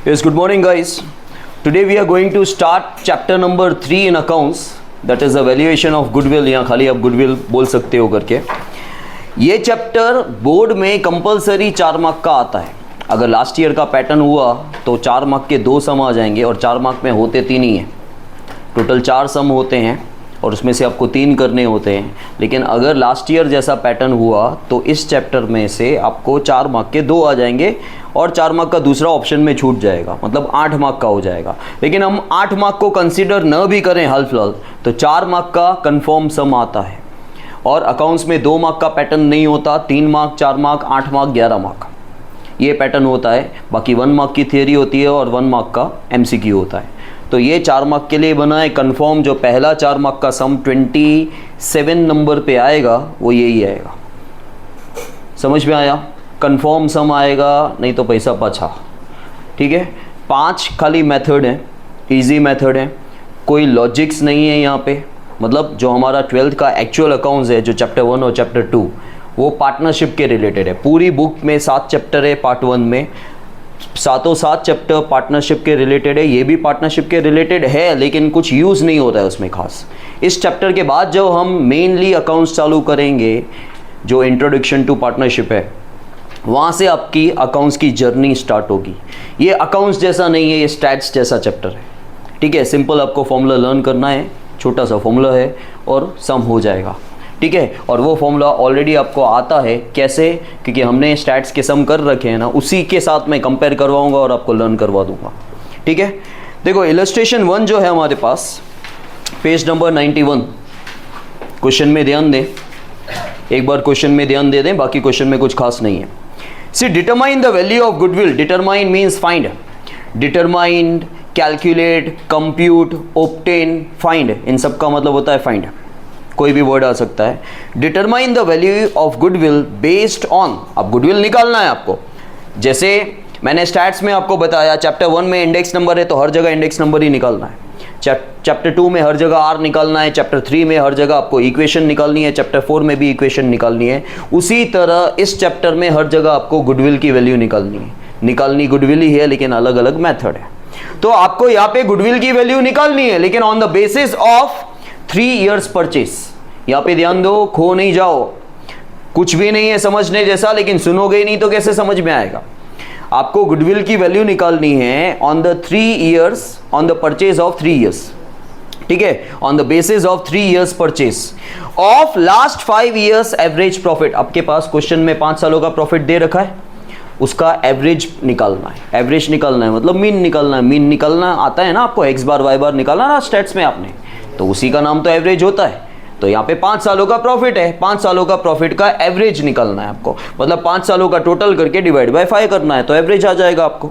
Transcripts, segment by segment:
Yes, good morning guys. Today we are going to start chapter number 3 in accounts, that is the valuation of goodwill. यहाँ खाली आप goodwill बोल सकते हो करके। ये चैप्टर बोर्ड में कंपलसरी 4 मार्क का आता है। अगर लास्ट ईयर का पैटर्न हुआ तो 4 मार्क के 2 सम आ जाएंगे और 4 मार्क में होते 3 ही हैं। टोटल 4 सम होते हैं और उसमें से आपको 3 करने होते हैं। लेकिन अगर लास्ट ईयर जैसा पैटर्न हुआ तो इस चैप्टर में से आपको 4 मार्क के 2 आ जाएंगे और 4 मार्क का दूसरा ऑप्शन में छूट जाएगा, मतलब 8 मार्क का हो जाएगा। लेकिन हम 8 मार्क को कंसीडर न भी करें हाल फिलहाल तो 4 मार्क का कंफर्म सम आता है। और अकाउंट्स में 2 मार्क का पैटर्न नहीं होता, 3 मार्क, 4 मार्क, 8 मार्क, 11 मार्क ये पैटर्न होता है। बाकी 1 मार्क की थियरी होती है और 1 मार्क का MCQ होता है। तो ये 4 मार्क के लिए बना है कंफर्म। जो पहला 4 मार्क का सम 27 नंबर पे आएगा वो यही आएगा। समझ में आया? कंफर्म सम आएगा, नहीं तो पैसा पाछा। ठीक है, 5 खाली मेथड है, इजी मेथड है, कोई लॉजिक्स नहीं है यहाँ पे। मतलब जो हमारा 12th का एक्चुअल अकाउंट्स है, जो चैप्टर 1 और चैप्टर 2 वो पार्टनरशिप के रिलेटेड है। पूरी बुक में 7 चैप्टर है, पार्ट 1 में 7 चैप्टर पार्टनरशिप के रिलेटेड है। ये भी पार्टनरशिप के रिलेटेड है लेकिन कुछ यूज़ नहीं होता है उसमें खास। इस चैप्टर के बाद जब हम मेनली अकाउंट्स चालू करेंगे, जो इंट्रोडक्शन टू पार्टनरशिप है, वहाँ से आपकी अकाउंट्स की जर्नी स्टार्ट होगी। ये अकाउंट्स जैसा नहीं है, ये स्टैट्स जैसा चैप्टर है। ठीक है, सिंपल आपको फॉर्मूला लर्न करना है, छोटा सा फॉर्मूला है और सम हो जाएगा। ठीक है, और वो फॉर्मूला ऑलरेडी आपको आता है। कैसे? क्योंकि हमने स्टैट्स के सम कर रखे हैं ना, उसी के साथ मैं कंपेयर करवाऊंगा और आपको लर्न करवा दूंगा। ठीक है, देखो इलस्ट्रेशन 1 जो है हमारे पास, पेज नंबर 91। क्वेश्चन में ध्यान दें, एक बार क्वेश्चन में ध्यान दे दें, बाकी क्वेश्चन में कुछ खास नहीं है। C determine the value of goodwill. Determine means find, determine, calculate, compute, obtain, find, इन सब का मतलब होता है फाइंड। कोई भी वर्ड आ सकता है। Determine the value of goodwill based on, अब गुडविल निकालना है आपको। जैसे मैंने स्टैट्स में आपको बताया, चैप्टर 1 में इंडेक्स नंबर है तो हर जगह इंडेक्स नंबर ही निकालना है। चैप्टर 2 में हर जगह R निकालना है, चैप्टर 3 में हर jगह आपको इक्वेशन निकालनी है, चैप्टर 4 में भी इक्वेशन निकालनी है। उसी तरह इस चैप्टर में हर जगह आपको गुडविल की वैल्यू निकालनी है। निकालनी गुडविल ही है लेकिन अलग अलग मेथड है। तो आपको यहाँ पे गुडविल की वैल्यू निकालनी है लेकिन on the basis of 3 years purchase. यहाँ पे ध्यान दो, खो नहीं जाओ। कुछ भी नहीं है समझने जैसा, लेकिन सुनोगे नहीं तो कैसे समझ में आएगा। आपको गुडविल की वैल्यू निकालनी है on the 3 years, on the purchase of 3 years। ठीक है, on the basis of 3 years purchase of last 5 years average profit. आपके पास क्वेश्चन में 5 सालों का प्रॉफिट दे रखा है, उसका एवरेज निकालना है। एवरेज निकालना है मतलब मीन निकालना है। मीन निकालना आता है ना आपको, x बार y बार निकालना ना स्टैट्स में आपने, तो उसी का नाम तो एवरेज होता है। तो यहाँ पे 5 सालों का प्रॉफिट है, 5 सालों का प्रॉफिट का एवरेज निकालना है आपको। मतलब 5 सालों का टोटल करके डिवाइड बाय 5 करना है तो एवरेज आ जाएगा आपको।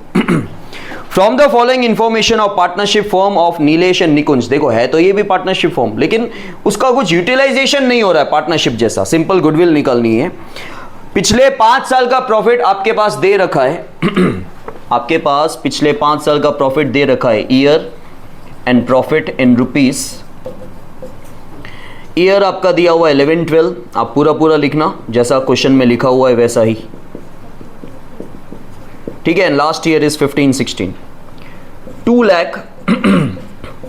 From the following information of partnership firm of Nilesh and Nikunj. देखो है तो ये भी पार्टनरशिप फॉर्म, लेकिन उसका कुछ यूटिलाइजेशन नहीं हो रहा है पार्टनरशिप जैसा। सिंपल गुडविल निकालनी है। पिछले 5 साल का प्रॉफिट आपके पास दे रखा है। आपके पास पिछले 5 साल का प्रॉफिट दे रखा है, year and profit in rupees. Year आपका दिया हुआ है 11-12, आप पूरा पूरा लिखना जैसा क्वेश्चन में लिखा हुआ है वैसा ही। ठीक है, लास्ट ईयर इज 15-16।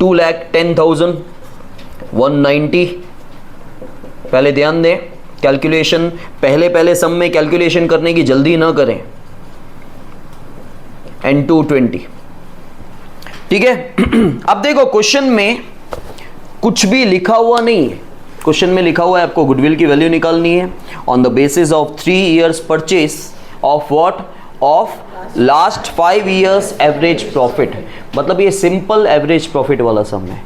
2,10,190। पहले ध्यान दें, कैलकुलेशन पहले सम में कैलकुलेशन करने की जल्दी ना करें। एंड 220। ठीक है, अब देखो क्वेश्चन में कुछ भी लिखा हुआ नहीं है। क्वेश्चन में लिखा हुआ है आपको गुडविल की वैल्यू निकालनी है on the basis of 3 years purchase of what, of last 5 years average profit. मतलब ये सिंपल एवरेज प्रॉफिट वाला सम है।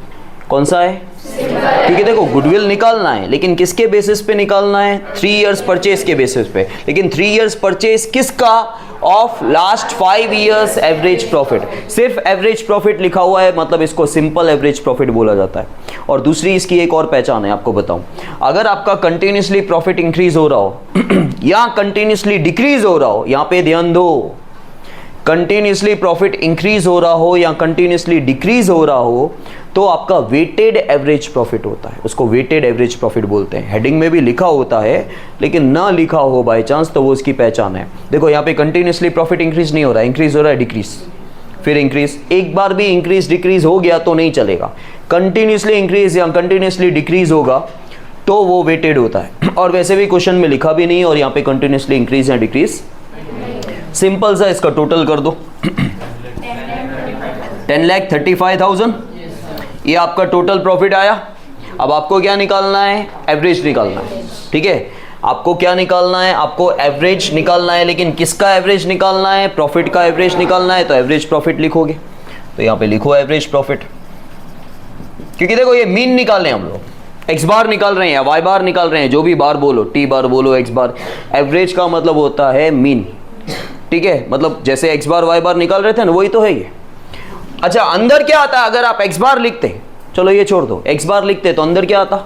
कौन सा है? क्योंकि देखो गुडविल निकालना है लेकिन किसके बेसिस पे निकालना है? 3 years परचेस के बेसिस पे। लेकिन 3 years परचेस किसका? Of last 5 years average profit. सिर्फ एवरेज प्रॉफिट लिखा हुआ है, मतलब इसको सिंपल एवरेज प्रॉफिट बोला जाता है। और दूसरी इसकी एक और पहचान है, आपको बताऊं। अगर आपका कंटिन्यूसली प्रॉफिट इंक्रीज हो रहा हो या कंटिन्यूसली डिक्रीज हो रहा हो, यहाँ पे ध्यान दो, कंटिन्यूसली प्रॉफिट इंक्रीज हो रहा हो या कंटिन्यूसली डिक्रीज हो रहा हो तो आपका वेटेड एवरेज प्रॉफिट होता है। उसको वेटेड एवरेज प्रॉफिट बोलते हैं। हेडिंग में भी लिखा होता है लेकिन ना लिखा हो बाय चांस तो वो उसकी पहचान है। देखो यहाँ पे कंटिन्यूसली प्रॉफिट इंक्रीज नहीं हो रहा है, इंक्रीज हो रहा है डिक्रीज। फिर इंक्रीज, एक बार भी इंक्रीज डिक्रीज हो गया तो नहीं चलेगा, कंटिन्यूसली इंक्रीज या कंटिन्यूसली डिक्रीज होगा तो वो वेटेड होता है। और वैसे भी क्वेश्चन में लिखा भी नहीं और यहाँ पे कंटिन्यूसली इंक्रीज या डिक्रीज, सिंपल सा इसका टोटल कर दो 10,35,000 ये आपका टोटल प्रॉफिट आया। अब आपको क्या निकालना है, एवरेज निकालना है, ठीक है, आपको क्या निकालना है, आपको एवरेज निकालना है। लेकिन किसका एवरेज निकालना है, प्रॉफिट का एवरेज निकालना है, तो एवरेज प्रॉफिट लिखोगे, तो यहाँ पे लिखो एवरेज प्रॉफिट, क्योंकि देखो ये मीन निकाल रहे हैं हम लोग, एक्स बार निकाल रहे हैं या वाई बार निकाल रहे हैं, जो भी बार बोलो, टी बार बोलो, एक्स बार, एवरेज का मतलब होता है मीन, ठीक है, मतलब जैसे एक्स बार वाई बार निकाल रहे थे ना, वही तो है ये। अच्छा अंदर क्या आता है, अगर आप एक्स बार लिखते, चलो ये छोड़ दो, एक्स बार लिखते तो अंदर क्या आता,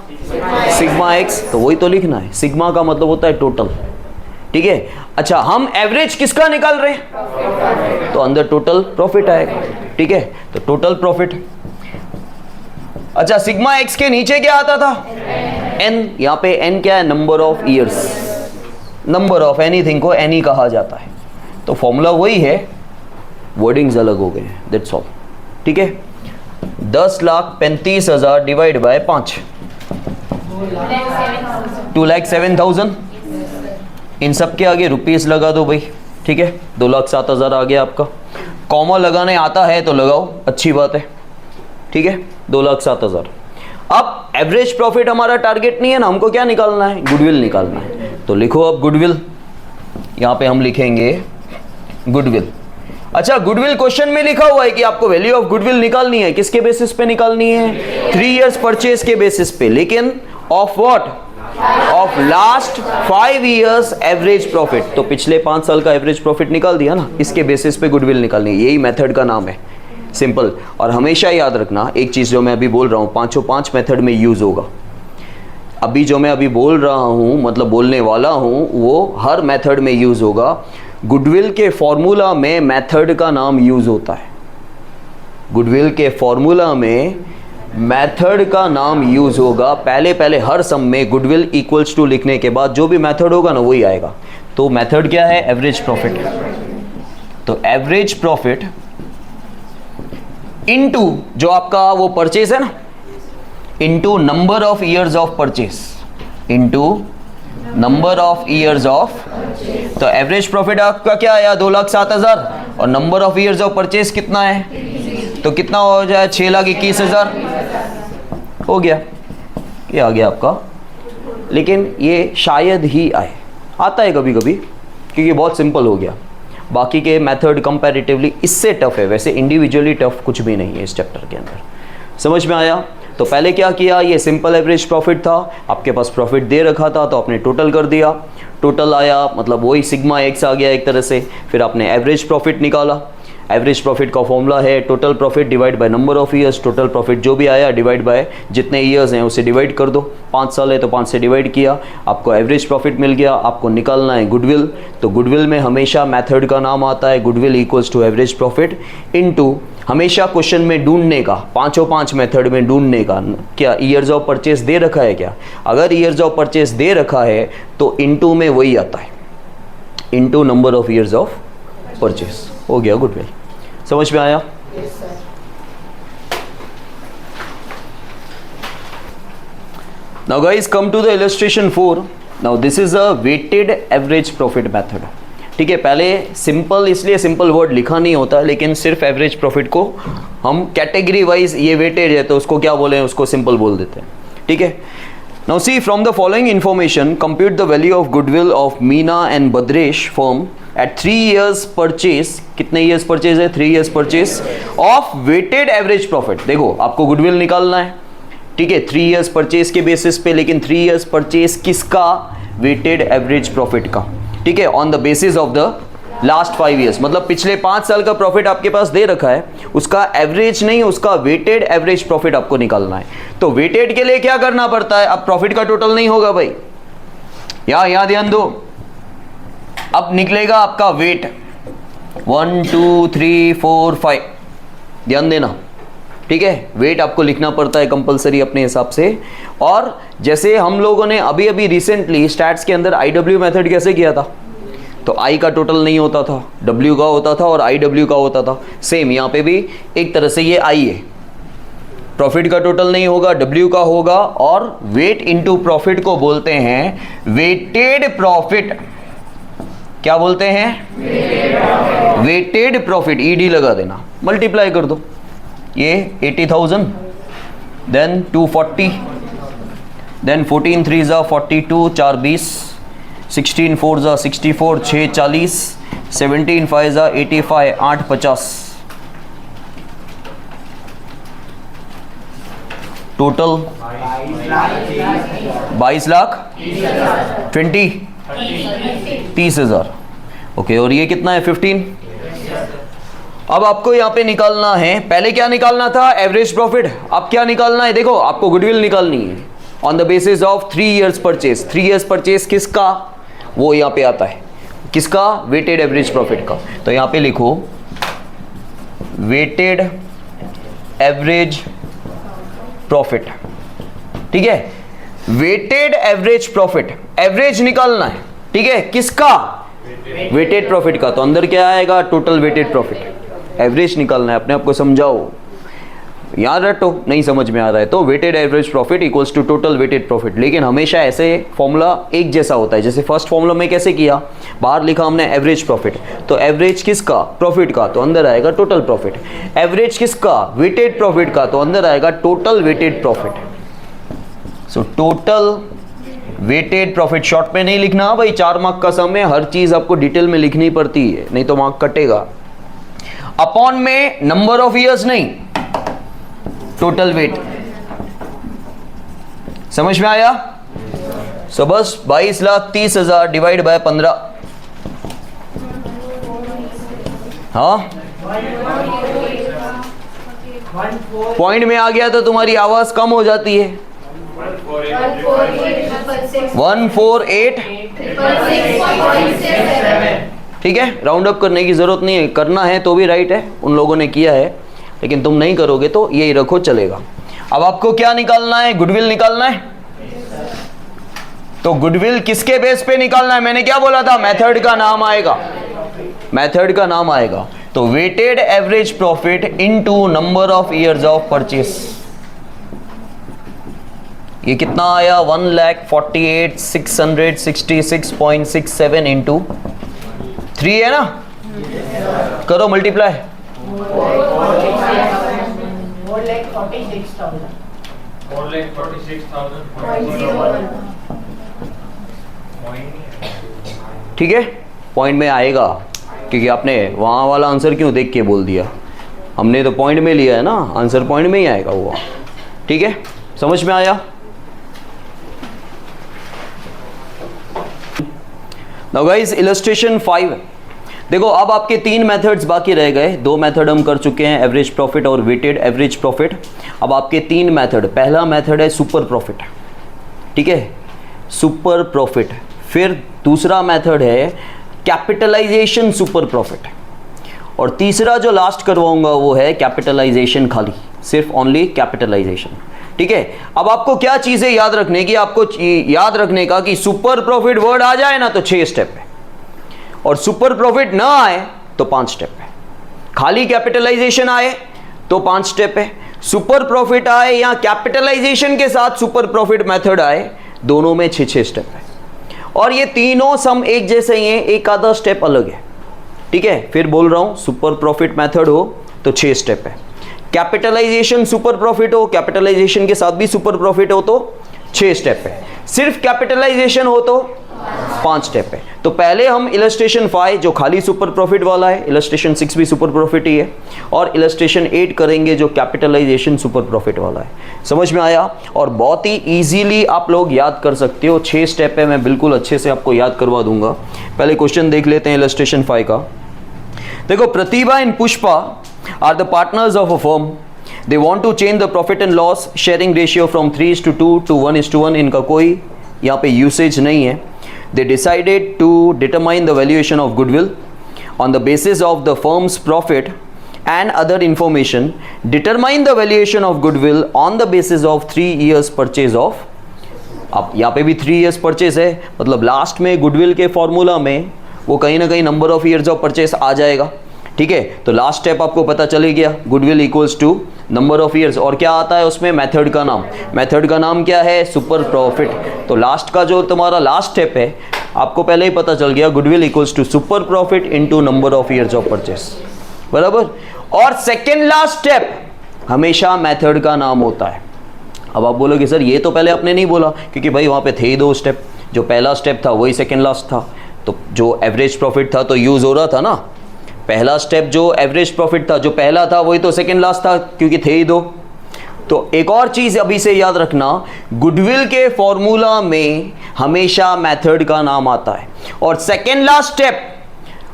सिग्मा एक्स, तो वही तो लिखना है, सिग्मा का मतलब होता है टोटल, ठीक है। अच्छा हम एवरेज किसका निकाल रहे हैं, तो अंदर टोटल प्रॉफिट आएगा, ठीक है, तो टोटल प्रॉफिट। अच्छा सिग्मा एक्स के नीचे क्या आता था, एन, यहाँ पे एन क्या है, number of years, number of anything को एन ही कहा जाता है, तो फॉर्मूला वही है, वर्डिंग्स अलग हो गए हैं, दैट्स ऑल, ठीक है। 10,35,000 डिवाइड बाय 5, 2,07,000, इन सब के आगे रुपीस लगा दो भाई, ठीक है, 2,07,000 आ गया आपका, कॉमा लगाने आता है तो लगाओ, अच्छी बात है, ठीक है, 2,07,000। अब एवरेज प्रॉफिट हमारा टारगेट नहीं है ना, हमको क्या निकालना है, गुडविल निकालना है, तो लिखो अब गुडविल, यहां पे हम लिखेंगे गुडविल। अच्छा गुडविल क्वेश्चन में लिखा हुआ है कि आपको वैल्यू ऑफ गुडविल निकालनी है, किसके बेसिस पे निकालनी है, 3 इयर्स परचेज के बेसिस पे, लेकिन of what, of last 5 years average profit, तो पिछले 5 साल का एवरेज प्रॉफिट निकाल दिया ना, इसके बेसिस पे गुडविल निकालनी है, यही मेथड का नाम है, सिंपल। और हमेशा याद रखना एक चीज जो मैं अभी बोल रहा हूं, 5 मेथड में यूज होगा, अभी जो मैं अभी बोल रहा हूं, मतलब बोलने वाला हूं, वो हर मेथड में यूज होगा। गुडविल के फॉर्मूला में मेथड का नाम यूज होता है, गुडविल के फॉर्मूला में मेथड का नाम यूज होगा, पहले हर सम में गुडविल इक्वल्स टू लिखने के बाद जो भी मेथड होगा ना वही आएगा। तो मेथड क्या है, एवरेज प्रॉफिट, तो एवरेज प्रॉफिट इनटू जो आपका वो परचेज है ना, into number of years of purchase, into number of years of, तो एवरेज प्रॉफिट आपका क्या आया, 2,07,000, और number of years of purchase कितना है, तो कितना हो जाए, 6,21,000 हो गया, ये आ गया आपका। लेकिन ये शायद ही आए, आता है कभी कभी, क्योंकि बहुत सिंपल हो गया, बाकी के मेथड कंपैरेटिवली इससे टफ है, वैसे इंडिविजुअली टफ कुछ भी नहीं है इस चैप्टर के अंदर, समझ में आया। तो पहले क्या किया, ये सिंपल एवरेज प्रॉफिट था, आपके पास प्रॉफिट दे रखा था तो आपने टोटल कर दिया, टोटल आया मतलब वही सिग्मा एक्स आ गया एक तरह से, फिर आपने एवरेज प्रॉफिट निकाला, एवरेज प्रॉफिट का फॉर्मूला है total profit divide by number of years, total profit जो भी आया डिवाइड बाय जितने ईयर्स हैं उसे डिवाइड कर दो, 5 साल है तो 5 से डिवाइड किया, आपको एवरेज प्रॉफिट मिल गया। आपको निकालना है गुडविल, तो गुडविल में हमेशा मेथड का नाम आता है, goodwill equals to average profit into, हमेशा क्वेश्चन में ढूंढने का, 5 मेथड में ढूंढने का, क्या ईयर्स ऑफ परचेस दे रखा है क्या, अगर ईयर्स ऑफ परचेस दे रखा है तो इनटू में वही आता है, into number of years of purchase, हो गया गुडविल। समझ में आया? Now guys come to the illustration 4. Now this is a weighted average profit method. ठीक है, पहले सिंपल इसलिए सिंपल वर्ड लिखा नहीं होता, लेकिन सिर्फ एवरेज प्रॉफिट को हम कैटेगरी वाइज, ये वेटेड है तो उसको क्या बोले, उसको सिंपल बोल देते हैं, ठीक है। Now see from the following information compute the value of goodwill of Meena and Badresh firm at 3 years purchase, कितने years purchase है, 3 years purchase of weighted average profit। देखो आपको गुडविल निकालना है, ठीक है, 3 years purchase के बेसिस पे, लेकिन 3 years purchase किसका, weighted average profit का, ठीक है, on the basis of the last 5 years, मतलब पिछले 5 साल का प्रॉफिट आपके पास दे रखा है, उसका एवरेज नहीं, उसका वेटेड एवरेज प्रॉफिट आपको निकालना है। तो वेटेड के लिए क्या करना पड़ता है, अब प्रॉफिट का टोटल नहीं होगा भाई, यहां ध्यान दो, अब निकलेगा आपका वेट 1 2 3 4 5, ध्यान देना, ठीक है, वेट आपको लिखना पड़ता है कंपलसरी अपने हिसाब से। और जैसे हम लोगों ने अभी अभी रिसेंटली स्टैट्स के अंदर IW मेथड कैसे किया था, तो आई का टोटल नहीं होता था, डब्ल्यू का होता था और आई डब्ल्यू का होता था। सेम यहाँ पे भी एक तरह से ये आई है, प्रॉफिट का टोटल नहीं होगा, डब्ल्यू का होगा, और वेट इनटू प्रॉफिट को बोलते हैं वेटेड प्रॉफिट। क्या बोलते हैं? Weighted profit. ईडी लगा देना, मल्टीप्लाई कर दो, ये 80,000, देन 240, देन 14 3 जा 42, 4 20, 16 4 जा 64, 6 40, 17 5 जा 85, 8 50, टोटल 22 लाख 30,000। ओके, और ये कितना है? 15। अब आपको यहाँ पे निकालना है, पहले क्या निकालना था? Average profit. अब क्या निकालना है? देखो, आपको गुडविल निकालनी है on the basis of 3 years purchase. 3 years purchase किसका? वो यहाँ पे आता है, किसका? वेटेड एवरेज प्रॉफिट का। तो यहाँ पे लिखो वेटेड एवरेज प्रॉफिट। ठीक है, वेटेड एवरेज प्रॉफिट, एवरेज निकालना है। ठीक है, किसका? वेटेड प्रॉफिट का। तो अंदर क्या आएगा? Total weighted profit. एवरेज निकालना है, अपने आप को समझाओ, याद रखो, नहीं समझ में आ रहा है तो weighted average profit equals to total weighted profit. लेकिन हमेशा ऐसे फॉर्मूला एक जैसा होता है। जैसे फर्स्ट फॉर्मूला में कैसे किया, बाहर लिखा हमने एवरेज प्रॉफिट, तो एवरेज किसका? प्रॉफिट का, तो अंदर आएगा टोटल प्रॉफिट। एवरेज किसका? वेटेड प्रॉफिट का, तो अंदर आएगा total weighted profit. So total weighted profit. Short में नहीं लिखना भाई, 4 मार्क का सम है, हर चीज आपको डिटेल में लिखनी पड़ती है, नहीं तो मार्क कटेगा। अपॉन में नंबर ऑफ ईयर्स नहीं, टोटल वेट। समझ में आया? सो बस 22,30,000 डिवाइड बाय 15। हाँ, पॉइंट में आ गया तो तुम्हारी आवाज कम हो जाती है। 148। ठीक है, राउंड अप करने की जरूरत नहीं है, करना है तो भी राइट है, उन लोगों ने किया है, लेकिन तुम नहीं करोगे तो यही रखो, चलेगा। अब आपको क्या निकालना है? गुडविल निकालना है। तो गुडविल किसके बेस पे निकालना है? मैंने क्या बोला था? मेथड का नाम आएगा, मेथड का नाम आएगा। तो weighted average profit into number of years of purchase. ये कितना आया? 1,48,666.67 इंटू 3 है ना, करो मल्टीप्लाई। 4,46,000। ठीक है, पॉइंट में आएगा, क्योंकि आपने वहाँ वाला आंसर क्यों देख के बोल दिया? हमने तो पॉइंट में लिया है ना, आंसर पॉइंट में ही आएगा वो। ठीक है, समझ में आया? Now guys, illustration 5। देखो, अब आपके 3 मेथड्स बाकी रह गए। 2 मेथड हम कर चुके हैं, एवरेज प्रॉफिट और वेटेड एवरेज प्रॉफिट। अब आपके 3 मेथड। पहला मेथड है सुपर प्रॉफिट। ठीक है, सुपर प्रॉफिट। फिर दूसरा मेथड है कैपिटलाइजेशन सुपर प्रॉफिट, और तीसरा जो लास्ट करवाऊंगा वो है कैपिटलाइजेशन, खाली सिर्फ ओनली कैपिटलाइजेशन। ठीक है, अब आपको क्या चीजें याद रखने की? आपको याद रखने का कि सुपर प्रॉफिट वर्ड आ जाए ना तो 6 स्टेप है, और सुपर प्रॉफिट ना आए तो 5 स्टेप है। खाली कैपिटलाइजेशन आए तो 5 स्टेप है, सुपर प्रॉफिट आए या कैपिटलाइजेशन के साथ सुपर प्रॉफिट मेथड आए, दोनों में 6 स्टेप है। और ये तीनों सम एक जैसे ही हैं, एक आधा स्टेप अलग है। ठीक है, फिर बोल रहा हूं, सुपर प्रॉफिट मेथड हो तो 6 स्टेप है, कैपिटलाइजेशन सुपर प्रॉफिट हो, कैपिटलाइजेशन के साथ भी सुपर प्रॉफिट हो तो 6 स्टेप है, सिर्फ कैपिटलाइजेशन हो तो 5 स्टेप है। तो पहले हम इलस्ट्रेशन 5 जो खाली सुपर प्रॉफिट वाला है, इलस्ट्रेशन 6 भी सुपर प्रॉफिट ही है, और इलस्ट्रेशन 8 करेंगे जो कैपिटलाइजेशन सुपर प्रॉफिट वाला है। समझ में आया? और बहुत ही इजीली आप लोग याद कर सकते हो, 6 स्टेप है, मैं बिल्कुल अच्छे से आपको याद करवा दूंगा। पहले क्वेश्चन देख लेते हैं इलस्ट्रेशन 5 का। देखो, Pratibha and Pushpa are the partners of a firm. They want to change the profit and loss sharing ratio from 3:2 to 1:1। इनका कोई यहाँ पे यूसेज नहीं है। They decided to determine the valuation of goodwill on the basis of the firm's profit and other information. Determine the valuation of goodwill on the basis of 3 years purchase of। अब यहाँ पे भी 3 years purchase है, मतलब last में goodwill के formula में वो कहीं ना कहीं number of years of purchase आ जाएगा। ठीक है, तो लास्ट स्टेप आपको पता चल गया, goodwill equals to number of years, और क्या आता है उसमें, मेथड का नाम। मेथड का नाम क्या है, सुपर प्रॉफिट। तो लास्ट का जो तुम्हारा लास्ट स्टेप है आपको पहले ही पता चल गया, goodwill equals to super profit into number of years of purchase, बराबर। और सेकेंड लास्ट स्टेप हमेशा मेथड का नाम होता है। अब आप बोलोगे सर ये तो पहले आपने नहीं बोला, क्योंकि भाई वहाँ पे थे ही दो स्टेप, जो पहला स्टेप था वही सेकेंड लास्ट था, तो जो एवरेज प्रॉफिट था तो यूज़ हो रहा था ना। पहला स्टेप जो एवरेज प्रॉफिट था, जो पहला था वही तो सेकेंड लास्ट था, क्योंकि थे ही दो। तो एक और चीज़ अभी से याद रखना, गुडविल के फॉर्मूला में हमेशा मेथड का नाम आता है, और सेकेंड लास्ट स्टेप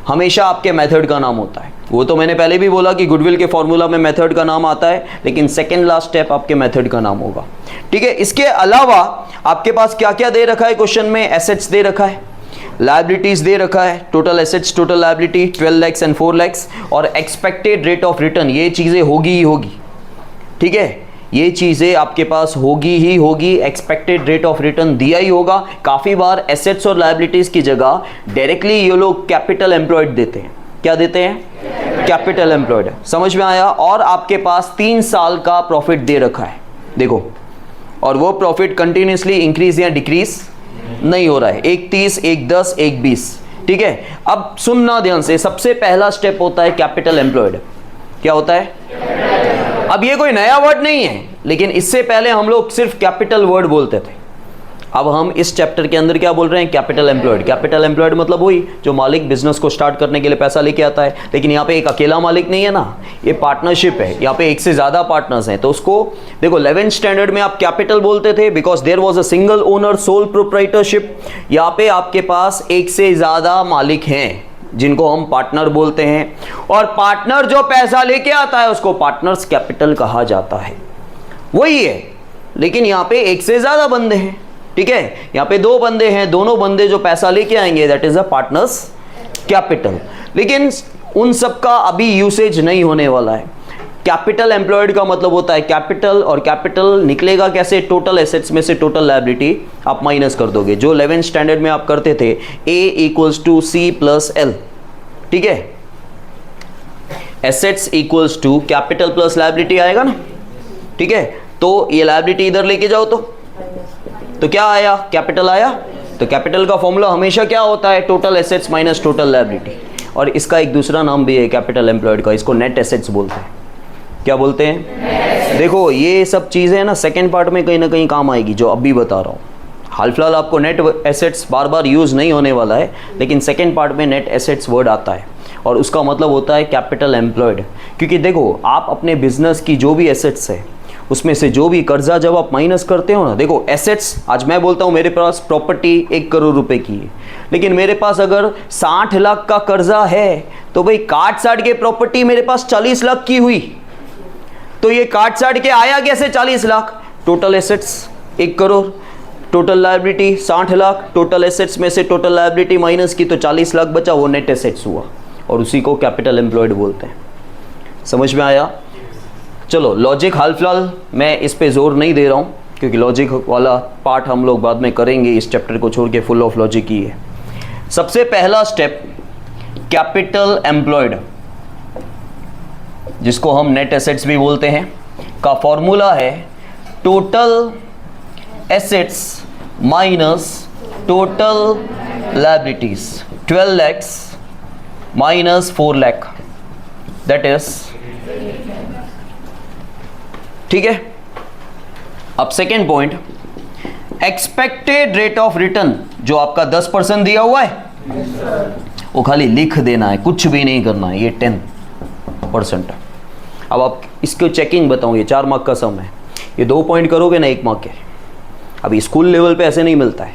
हमेशा आपके मेथड का नाम होता है। वो तो मैंने पहले भी बोला कि गुडविल के फॉर्मूला में मेथड का नाम आता है, लेकिन सेकेंड लास्ट स्टेप आपके मेथड का नाम होगा। ठीक है, इसके अलावा आपके पास क्या क्या दे रखा है क्वेश्चन में, एसेट्स दे रखा है, लायबिलिटीज दे रखा है, total assets total liability 12 lakh and 4 lakh, और एक्सपेक्टेड रेट ऑफ रिटर्न, ये चीज़ें होगी ही होगी। ठीक है, ये चीज़ें आपके पास होगी ही होगी, एक्सपेक्टेड रेट ऑफ रिटर्न दिया ही होगा। काफ़ी बार एसेट्स और लायबिलिटीज़ की जगह डायरेक्टली ये लोग कैपिटल एम्प्लॉयड देते हैं। क्या देते हैं, कैपिटल एम्प्लॉयड। समझ में आया। और आपके पास 3 साल का प्रॉफिट दे रखा है, देखो, और वो प्रॉफिट कंटिन्यूसली इंक्रीज या डिक्रीज नहीं हो रहा है, एक 30, एक 10, एक 20। ठीक है, अब सुनना ध्यान से, सबसे पहला स्टेप होता है कैपिटल एम्प्लॉयड। क्या होता है, अब ये कोई नया वर्ड नहीं है, लेकिन इससे पहले हम लोग सिर्फ कैपिटल वर्ड बोलते थे। अब हम इस चैप्टर के अंदर क्या बोल रहे हैं, कैपिटल एम्प्लॉयड। कैपिटल एम्प्लॉयड मतलब वही जो मालिक बिजनेस को स्टार्ट करने के लिए पैसा लेके आता है, लेकिन यहाँ पे एक अकेला मालिक नहीं है ना, ये पार्टनरशिप है, यहाँ पे एक से ज़्यादा पार्टनर्स हैं। तो उसको देखो 11th स्टैंडर्ड में आप कैपिटल बोलते थे, because there was a single owner sole proprietorship. यहाँ पे आपके पास एक से ज़्यादा मालिक हैं जिनको हम पार्टनर बोलते हैं, और पार्टनर जो पैसा लेके आता है उसको पार्टनर्स कैपिटल कहा जाता है। वही है, लेकिन यहाँ पे एक से ज़्यादा बंदे हैं। ठीक है, यहाँ पे 2 बंदे हैं, दोनों बंदे जो पैसा लेके आएंगे that is a partners capital. लेकिन उन सब का अभी यूसेज नहीं होने वाला है। कैपिटल एम्प्लॉयड का मतलब होता है कैपिटल, और कैपिटल निकलेगा कैसे, टोटल एसेट्स में से टोटल लायबिलिटी आप माइनस कर दोगे, जो 11th स्टैंडर्ड में आप करते थे, A = C + L। ठीक है, assets equals to capital plus liability आएगा ना। ठीक है, तो ये लायबिलिटी इधर लेके जाओ तो क्या आया, कैपिटल आया। तो कैपिटल का फॉर्मूला हमेशा क्या होता है, total assets minus total liability. और इसका एक दूसरा नाम भी है कैपिटल एम्प्लॉयड का, इसको नेट एसेट्स बोलते हैं। क्या बोलते हैं, देखो ये सब चीज़ें ना सेकेंड पार्ट में कहीं ना कहीं काम आएगी, जो अभी बता रहा हूँ। हाल फिलहाल आपको नेट एसेट्स बार बार यूज़ नहीं होने वाला है, लेकिन सेकेंड पार्ट में नेट एसेट्स वर्ड आता है, और उसका मतलब होता है कैपिटल एम्प्लॉयड। क्योंकि देखो आप अपने बिजनेस की जो भी एसेट्स है उसमें से जो भी कर्जा जब आप माइनस करते हो ना, देखो एसेट्स, आज मैं बोलता हूँ मेरे पास प्रॉपर्टी 1 करोड़ रुपए की है, लेकिन मेरे पास अगर 60 लाख का कर्जा है, तो भाई काट साट के प्रॉपर्टी मेरे पास 40 लाख की हुई, तो ये काट साट के आया कैसे 40 lakh. Total assets 1 crore, total liability 60 lakh, total assets में से टोटल लायबिलिटी माइनस की तो 40 लाख बचा, वो नेट एसेट्स हुआ, और उसी को कैपिटल एम्प्लॉयड बोलते हैं। समझ में आया। चलो लॉजिक हाल फिलहाल मैं इस पे जोर नहीं दे रहा हूँ, क्योंकि लॉजिक वाला पार्ट हम लोग बाद में करेंगे, इस चैप्टर को छोड़ के फुल ऑफ लॉजिक ही है। सबसे पहला स्टेप कैपिटल एम्प्लॉयड, जिसको हम नेट एसेट्स भी बोलते हैं, का फॉर्मूला है total assets minus total liabilities 12 lakhs minus 4 lakh, that is. ठीक है, अब second point, expected rate of return, जो आपका 10% दिया हुआ है, वो खाली लिख देना है, कुछ भी नहीं करना है, ये 10% है। अब आप इसको चेकिंग बताऊँ, ये 4 मार्क का सम है, ये 2 पॉइंट करोगे ना 1 मार्क के। अभी स्कूल लेवल पे ऐसे नहीं मिलता है,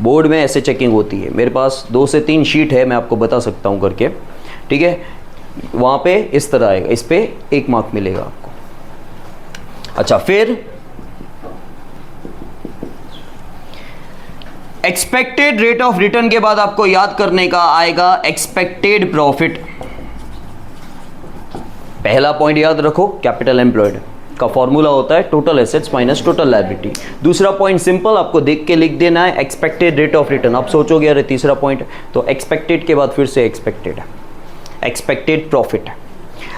बोर्ड में ऐसे चेकिंग होती है। मेरे पास 2 से 3 शीट है, मैं आपको बता सकता हूँ करके। ठीक है, वहाँ पे इस तरह आएगा, इस पे 1 मार्क मिलेगा आपको। अच्छा, फिर एक्सपेक्टेड रेट ऑफ रिटर्न के बाद आपको याद करने का आएगा एक्सपेक्टेड प्रॉफिट। पहला पॉइंट याद रखो कैपिटल एम्प्लॉयड, का फॉर्मूला होता है total assets minus total liability. दूसरा पॉइंट सिंपल, आपको देख के लिख देना है एक्सपेक्टेड रेट ऑफ रिटर्न। आप सोचोगे अरे तीसरा पॉइंट, तो एक्सपेक्टेड के बाद फिर से एक्सपेक्टेड है, एक्सपेक्टेड प्रॉफिट।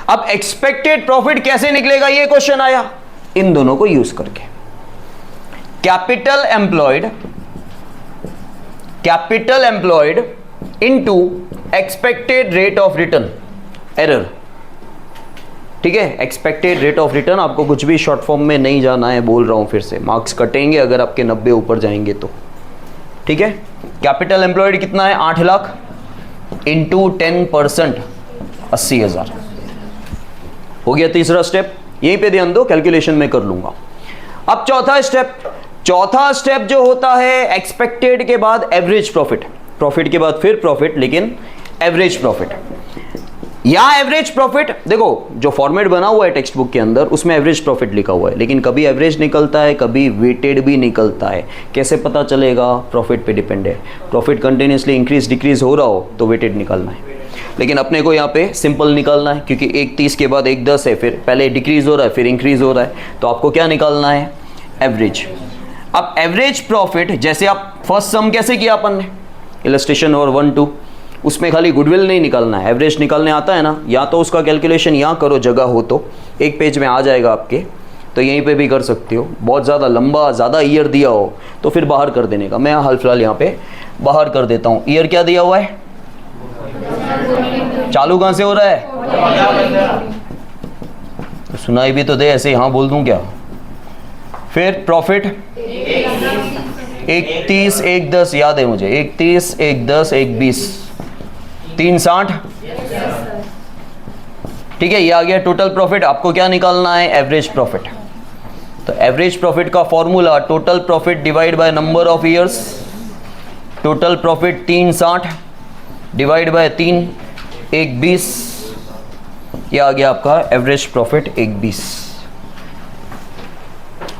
अब एक्सपेक्टेड प्रॉफिट कैसे निकलेगा ये क्वेश्चन आया, इन दोनों को यूज करके। Capital employed into expected rate of return, error. ठीक है, एक्सपेक्टेड रेट ऑफ रिटर्न, आपको कुछ भी शॉर्ट फॉर्म में नहीं जाना है, बोल रहा हूं फिर से, मार्क्स कटेंगे अगर आपके 90 ऊपर जाएंगे तो। ठीक है, कैपिटल एम्प्लॉयड कितना है, 8 लाख इंटू 10%, 80,000 हो गया तीसरा स्टेप। यहीं पे ध्यान दो, कैलकुलेशन में कर लूंगा। अब चौथा स्टेप जो होता है, एक्सपेक्टेड के बाद एवरेज प्रॉफिट, प्रॉफिट के बाद फिर प्रॉफिट, लेकिन एवरेज प्रॉफिट। या एवरेज प्रॉफिट, देखो जो फॉर्मेट बना हुआ है टेक्स्ट बुक के अंदर उसमें एवरेज प्रॉफिट लिखा हुआ है, लेकिन कभी एवरेज निकलता है, कभी वेटेड भी निकलता है। कैसे पता चलेगा, प्रॉफिट पे डिपेंड है। प्रॉफिट कंटिन्यूसली इंक्रीज डिक्रीज हो रहा हो तो वेटेड निकलना है, लेकिन अपने को यहाँ पे सिंपल निकालना है, क्योंकि 1.30 के बाद 1.10 है, फिर पहले डिक्रीज हो रहा है फिर इंक्रीज हो रहा है, तो आपको क्या निकालना है, एवरेज। अब एवरेज प्रॉफिट, जैसे आप फर्स्ट सम कैसे किया अपन ने, इलस्ट्रेशन और 1, 2, उसमें खाली गुडविल नहीं निकालना है, एवरेज निकालने आता है ना, या तो उसका कैलकुलेशन यहाँ करो, जगह हो तो एक पेज में आ जाएगा आपके, तो यहीं पे भी कर सकते हो। बहुत ज़्यादा लंबा, ज़्यादा ईयर दिया हो तो फिर बाहर कर देने का। मैं हाल फिलहाल यहाँ पे बाहर कर देता हूँ। ईयर क्या दिया हुआ है, चालू कहाँ से हो रहा है, तो सुनाई भी तो दे, ऐसे हाँ बोल दूँ क्या। फिर प्रॉफिट 31, 1.10 याद है मुझे, 31, 1.10, 1.20, 3.60। ठीक है, ये आ गया टोटल प्रॉफिट। आपको क्या निकालना है, एवरेज प्रॉफिट। तो एवरेज प्रॉफिट का formula total profit divide by number of years. Total profit 3.60 divide by 3, 1.20, ये आ गया आपका एवरेज प्रॉफिट 1.20।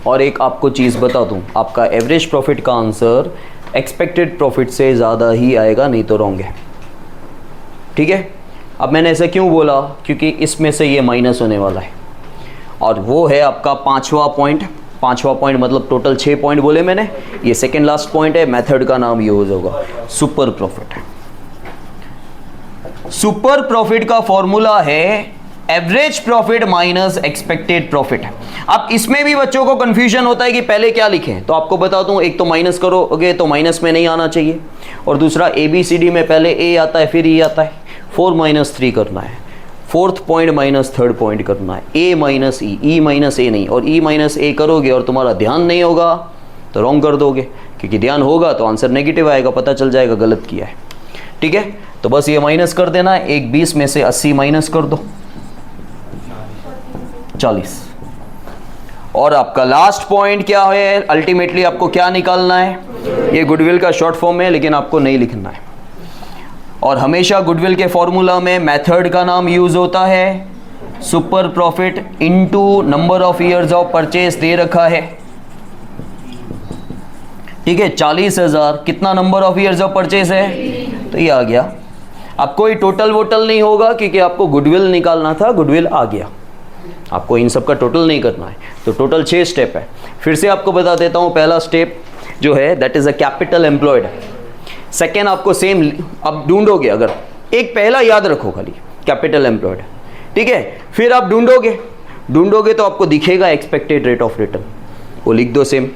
और एक आपको चीज़ बता दूं, आपका एवरेज प्रॉफिट का आंसर एक्सपेक्टेड प्रॉफिट से ज़्यादा ही आएगा, नहीं तो रॉन्ग है। ठीक है, अब मैंने ऐसा क्यों बोला, क्योंकि इसमें से ये माइनस होने वाला है, और वो है आपका पांचवा पॉइंट मतलब टोटल 6 पॉइंट बोले मैंने, ये सेकेंड लास्ट पॉइंट है। मेथड का नाम यूज होगा सुपर प्रॉफिट। सुपर प्रॉफिट का फॉर्मूला है average profit minus expected profit. अब इसमें भी बच्चों को कंफ्यूजन होता है कि पहले क्या लिखें, तो आपको बता दूं, एक तो माइनस करोगे तो माइनस में नहीं आना चाहिए, और दूसरा ABCD में पहले ए आता है फिर ई आता है, 4 - 3 करना है, fourth point minus third point करना है, ए माइनस ई माइनस ए नहीं, और ई माइनस ए करोगे और तुम्हारा ध्यान नहीं होगा तो रॉन्ग कर दोगे, क्योंकि ध्यान होगा तो आंसर नेगेटिव आएगा, पता चल जाएगा गलत किया है। ठीक है, तो बस ये माइनस कर देना है, 1.20 में से 80 माइनस कर दो, 40। और आपका लास्ट पॉइंट क्या है, अल्टीमेटली आपको क्या निकालना है, ये गुडविल का शॉर्ट फॉर्म है लेकिन आपको नहीं लिखना है। और हमेशा गुडविल के फॉर्मूला में मेथड का नाम यूज होता है super profit into number of years of purchase दे रखा है। ठीक है, 40,000 कितना number of years of purchase है, तो ये आ गया। अब कोई टोटल वोटल नहीं होगा क्योंकि आपको गुडविल निकालना था, गुडविल आ गया, आपको इन सब का टोटल नहीं करना है। तो टोटल 6 स्टेप है। फिर से आपको बता देता हूँ, पहला स्टेप जो है that is a capital employed. Second आपको सेम अब ढूंढोगे, अगर एक पहला याद रखो खाली कैपिटल एम्प्लॉयड, ठीक है, फिर आप ढूंढोगे तो आपको दिखेगा एक्सपेक्टेड रेट ऑफ रिटर्न, वो लिख दो सेम।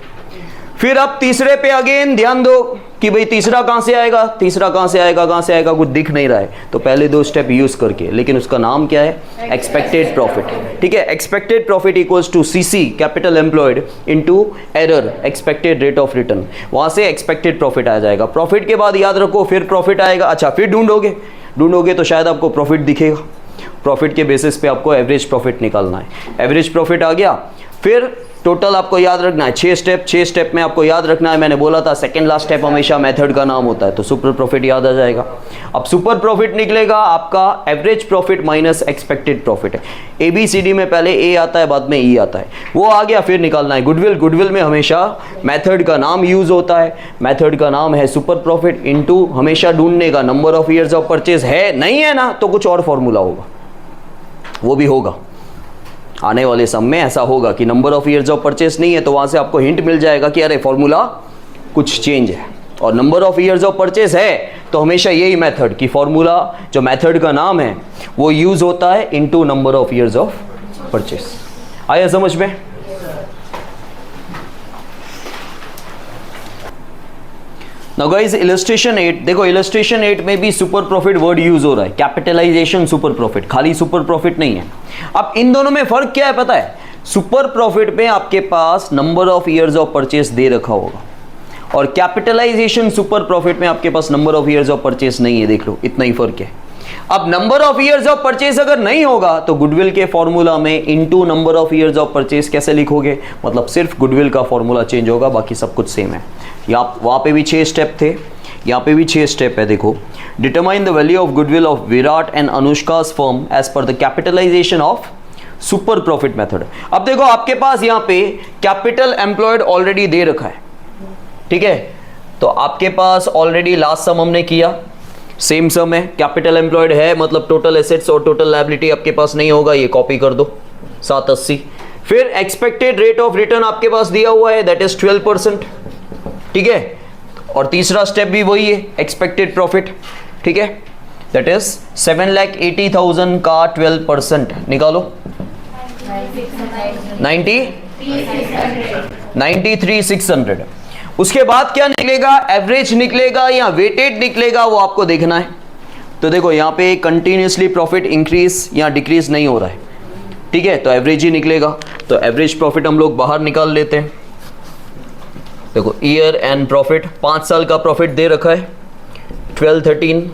फिर आप तीसरे पे अगेन ध्यान दो कि भाई तीसरा कहाँ से आएगा, कुछ दिख नहीं रहा है, तो पहले 2 स्टेप यूज करके, लेकिन उसका नाम क्या है, एक्सपेक्टेड प्रॉफिट। ठीक है, expected profit equals to CC capital employed into error expected rate of return, वहां से एक्सपेक्टेड प्रॉफिट आ जाएगा। प्रॉफिट के बाद याद रखो फिर प्रॉफिट आएगा। अच्छा, फिर ढूंढोगे तो शायद आपको प्रॉफिट दिखेगा, प्रॉफिट के बेसिस पे आपको एवरेज प्रॉफिट निकालना है। एवरेज प्रॉफिट आ गया, फिर टोटल आपको याद रखना है 6 स्टेप में आपको याद रखना है। मैंने बोला था सेकंड लास्ट स्टेप हमेशा मेथड का नाम होता है, तो सुपर प्रॉफिट याद आ जाएगा। अब सुपर प्रॉफिट निकलेगा आपका average profit minus expected profit है। ABCD में पहले ए आता है बाद में ई आता है, वो आ गया। फिर निकालना है गुडविल में हमेशा मेथड का नाम यूज होता है, मेथड का नाम है सुपर प्रॉफिट इनटू हमेशा ढूंढने का number of years of purchase है, नहीं है ना तो कुछ और फॉर्मूला होगा, वो भी होगा। आने वाले सम में ऐसा होगा कि number of years of purchase नहीं है, तो वहाँ से आपको हिंट मिल जाएगा कि अरे फॉर्मूला कुछ चेंज है। और number of years of purchase है तो हमेशा यही मेथड कि फॉर्मूला जो मेथड का नाम है वो यूज़ होता है into number of years of purchase. आया समझ में? नाउ गाइस इलस्ट्रेशन 8 देखो, इलस्ट्रेशन 8 में भी सुपर प्रॉफिट वर्ड यूज हो रहा है, कैपिटलाइजेशन सुपर प्रॉफिट, खाली सुपर प्रॉफिट नहीं है। अब इन दोनों में फर्क क्या है पता है? सुपर प्रॉफिट में आपके पास number of years of purchase दे रखा होगा और कैपिटलाइजेशन सुपर प्रॉफिट में आपके पास number of years of purchase नहीं है। देख लो इतना ही फर्क है। अब number of years of purchase अगर नहीं होगा तो गुडविल के फॉर्मूला में into number of years of purchase कैसे लिखोगे? मतलब सिर्फ गुडविल का फॉर्मूला चेंज होगा, बाकी सब कुछ सेम है। वहाँ पे भी 6 स्टेप थे, यहाँ पे भी 6 स्टेप है। देखो, determine the value of goodwill of Virat and Anushka's firm as per the capitalisation of super profit method. अब देखो आपके पास यहाँ पे कैपिटल एम्प्लॉयड ऑलरेडी दे रखा है, ठीक है? तो आपके पास ऑलरेडी लास्ट सम हमने किया, सेम सम है, कैपिटल एम्प्लॉयड है, मतलब टोटल एसेट्स और टोटल लायबिलिटी आपके पास नहीं होगा, ये कॉपी कर दो 780। फिर एक्सपेक्टेड रेट ऑफ रिटर्न आपके पास दिया हुआ है, दैट इज 12%, ठीक है? और तीसरा स्टेप भी वही है, एक्सपेक्टेड प्रॉफिट, ठीक है? दैट इज 7,80,000 का 12% निकालो, 93,600। उसके बाद क्या निकलेगा? एवरेज निकलेगा या वेटेड निकलेगा, वो आपको देखना है। तो देखो यहाँ पे कंटिन्यूसली प्रॉफिट इंक्रीज या डिक्रीज नहीं हो रहा है, ठीक है? तो एवरेज ही निकलेगा। तो एवरेज प्रॉफिट हम लोग बाहर निकाल लेते हैं। देखो ईयर एंड प्रॉफिट, 5 साल का प्रॉफिट दे रखा है, 12, 13,